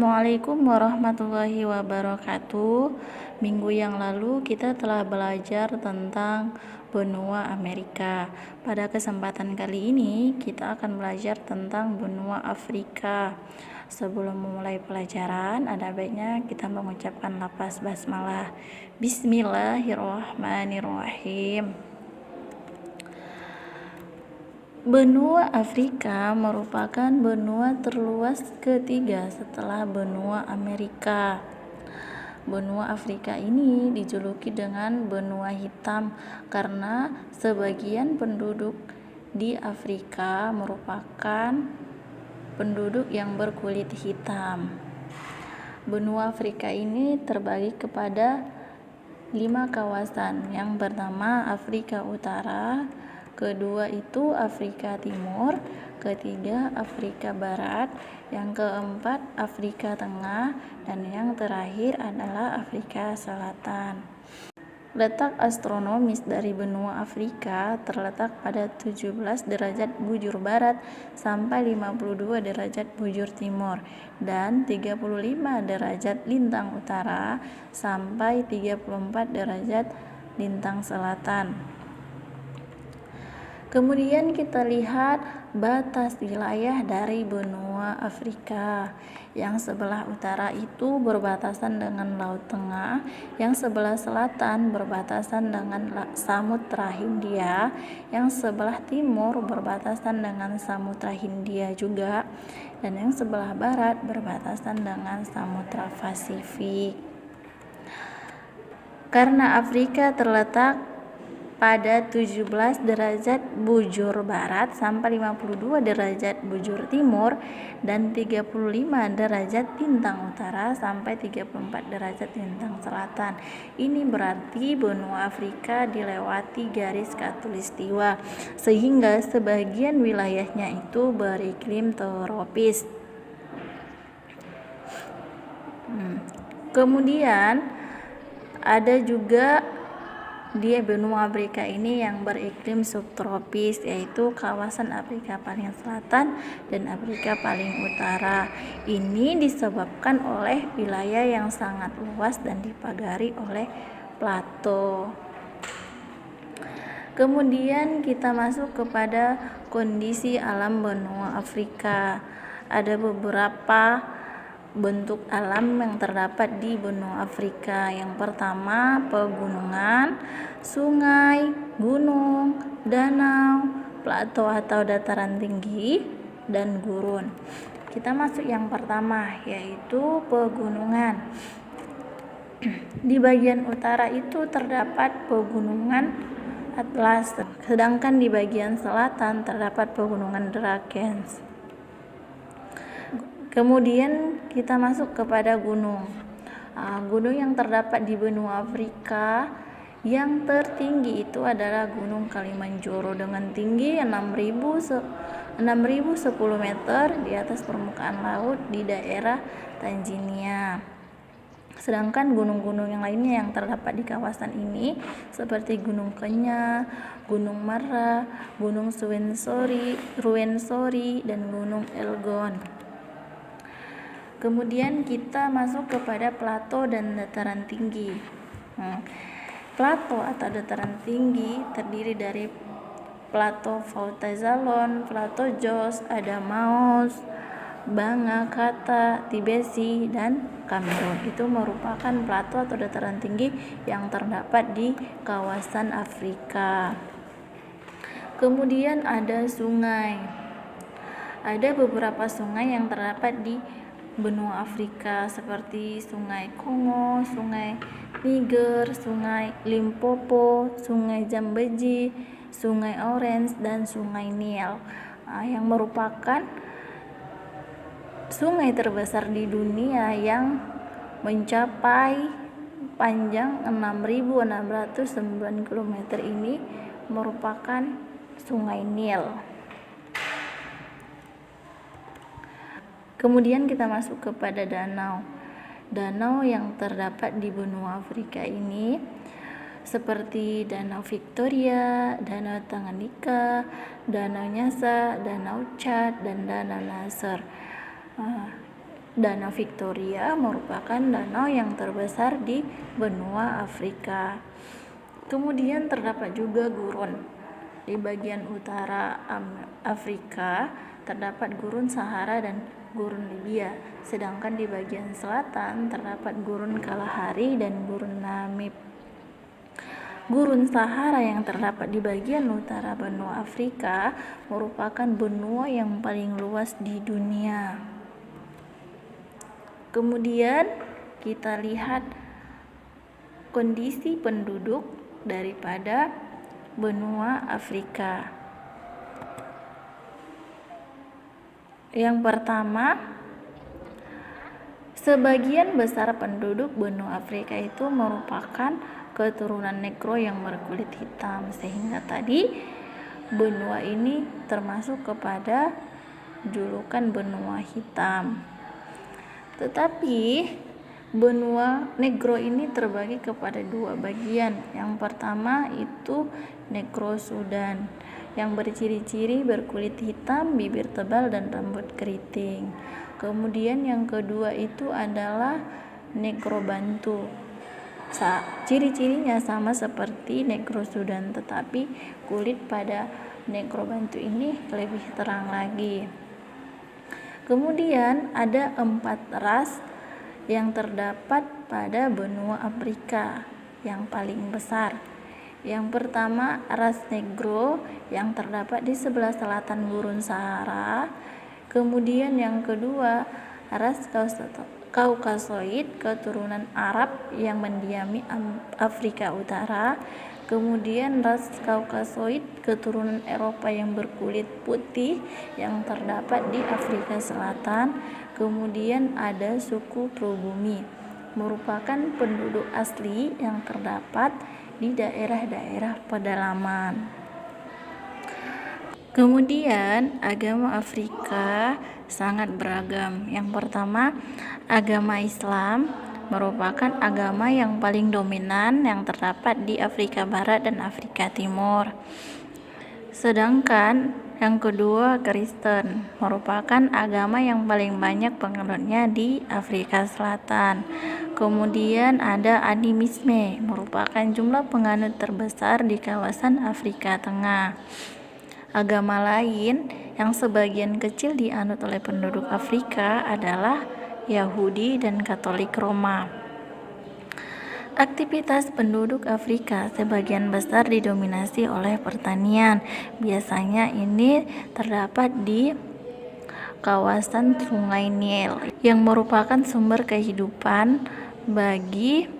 Assalamualaikum warahmatullahi wabarakatuh. Minggu yang lalu kita telah belajar tentang benua Amerika. Pada kesempatan kali ini kita akan belajar tentang benua Afrika. Sebelum memulai pelajaran, ada baiknya kita mengucapkan lafaz basmalah. Bismillahirrahmanirrahim. Benua Afrika merupakan benua terluas ketiga setelah benua Amerika. Benua Afrika ini dijuluki dengan benua hitam karena sebagian penduduk di Afrika merupakan penduduk yang berkulit hitam. Benua Afrika ini terbagi kepada 5 kawasan. Yang pertama Afrika Utara, kedua itu Afrika Timur, ketiga Afrika Barat, yang keempat Afrika Tengah, dan yang terakhir adalah Afrika Selatan. Letak astronomis dari benua Afrika terletak pada 17 derajat bujur barat sampai 52 derajat bujur timur dan 35 derajat lintang utara sampai 34 derajat lintang selatan. Kemudian kita lihat batas wilayah dari benua Afrika. Yang sebelah utara itu berbatasan dengan Laut Tengah, yang sebelah selatan berbatasan dengan Samudra Hindia, yang sebelah timur berbatasan dengan Samudra Hindia juga, dan yang sebelah barat berbatasan dengan Samudra Pasifik. Karena Afrika terletak pada 17 derajat bujur barat sampai 52 derajat bujur timur dan 35 derajat lintang utara sampai 34 derajat lintang selatan. Ini berarti benua Afrika dilewati garis khatulistiwa sehingga sebagian wilayahnya itu beriklim tropis. Kemudian ada juga di benua Afrika ini yang beriklim subtropis, yaitu kawasan Afrika paling selatan dan Afrika paling utara. Ini disebabkan oleh wilayah yang sangat luas dan dipagari oleh plato. Kemudian kita masuk kepada kondisi alam benua Afrika. Ada beberapa bentuk alam yang terdapat di benua Afrika. Yang pertama pegunungan, sungai, gunung, danau, plato atau dataran tinggi, dan gurun. Kita masuk yang pertama, yaitu pegunungan. Di bagian utara itu terdapat pegunungan Atlas, sedangkan di bagian selatan terdapat pegunungan Drakens. Kemudian kita masuk kepada gunung. Gunung yang terdapat di benua Afrika yang tertinggi itu adalah Gunung Kilimanjaro dengan tinggi 6.010 meter di atas permukaan laut di daerah Tanzania. Sedangkan gunung-gunung yang lainnya yang terdapat di kawasan ini seperti Gunung Kenya, Gunung Mara, Gunung Ruwenzori, dan Gunung Elgon. Kemudian kita masuk kepada plato dan dataran tinggi. Plato atau dataran tinggi terdiri dari plato Fautazalon, plato Jos, Adamaos, Banga, Kata, Tibesi, dan Kamerun. Itu merupakan plato atau dataran tinggi yang terdapat di kawasan Afrika. Kemudian ada sungai. Ada beberapa sungai yang terdapat di benua Afrika seperti Sungai Kongo, Sungai Niger, Sungai Limpopo, Sungai Zambezi, Sungai Orange, dan Sungai Nil, yang merupakan sungai terbesar di dunia yang mencapai panjang 6.609 km. Ini merupakan Sungai Nil. Kemudian kita masuk kepada danau. Danau yang terdapat di benua Afrika ini seperti Danau Victoria, Danau Tanganyika, Danau Nyasa, Danau Chad, dan Danau Nasser. Danau Victoria merupakan danau yang terbesar di benua Afrika. Kemudian terdapat juga gurun. Di bagian utara Afrika terdapat gurun Sahara dan gurun Libya, sedangkan di bagian selatan terdapat gurun Kalahari dan gurun Namib. Gurun Sahara yang terdapat di bagian utara benua Afrika merupakan benua yang paling luas di dunia. Kemudian kita lihat kondisi penduduk daripada benua Afrika. Yang pertama, sebagian besar penduduk benua Afrika itu merupakan keturunan negro yang berkulit hitam, sehingga tadi benua ini termasuk kepada julukan benua hitam. Tetapi benua negro ini terbagi kepada dua bagian. Yang pertama itu negro Sudan, yang berciri-ciri berkulit hitam, bibir tebal, dan rambut keriting. Kemudian yang kedua itu adalah negro Bantu. Ciri-cirinya sama seperti negro Sudan, tetapi kulit pada negro Bantu ini lebih terang lagi. Kemudian ada 4 ras yang terdapat pada benua Afrika yang paling besar. Yang pertama, ras negro yang terdapat di sebelah selatan gurun Sahara. Kemudian yang kedua, ras Kaukasoid keturunan Arab yang mendiami Afrika Utara. Kemudian ras Kaukasoid keturunan Eropa yang berkulit putih yang terdapat di Afrika Selatan. Kemudian ada suku pribumi, merupakan penduduk asli yang terdapat di daerah-daerah pedalaman. Kemudian agama Afrika sangat beragam. Yang pertama, agama Islam merupakan agama yang paling dominan yang terdapat di Afrika Barat dan Afrika Timur. Sedangkan yang kedua, Kristen merupakan agama yang paling banyak penganutnya di Afrika Selatan. Kemudian ada animisme, merupakan jumlah penganut terbesar di kawasan Afrika Tengah. Agama lain yang sebagian kecil dianut oleh penduduk Afrika adalah Yahudi dan Katolik Roma. Aktivitas penduduk Afrika sebagian besar didominasi oleh pertanian. Biasanya ini terdapat di kawasan Sungai Nil yang merupakan sumber kehidupan bagi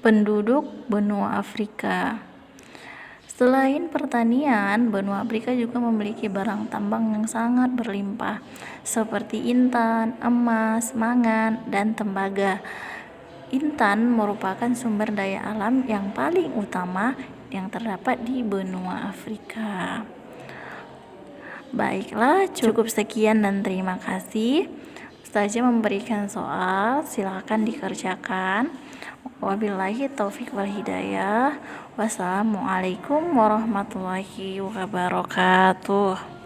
penduduk benua Afrika. Selain pertanian, benua Afrika juga memiliki barang tambang yang sangat berlimpah seperti intan, emas, mangan, dan tembaga. Intan merupakan sumber daya alam yang paling utama yang terdapat di benua Afrika. Baiklah, cukup sekian dan terima kasih. Ustazah memberikan soal, silakan dikerjakan. Wabillahi taufik wal hidayah. Wassalamualaikum warahmatullahi wabarakatuh.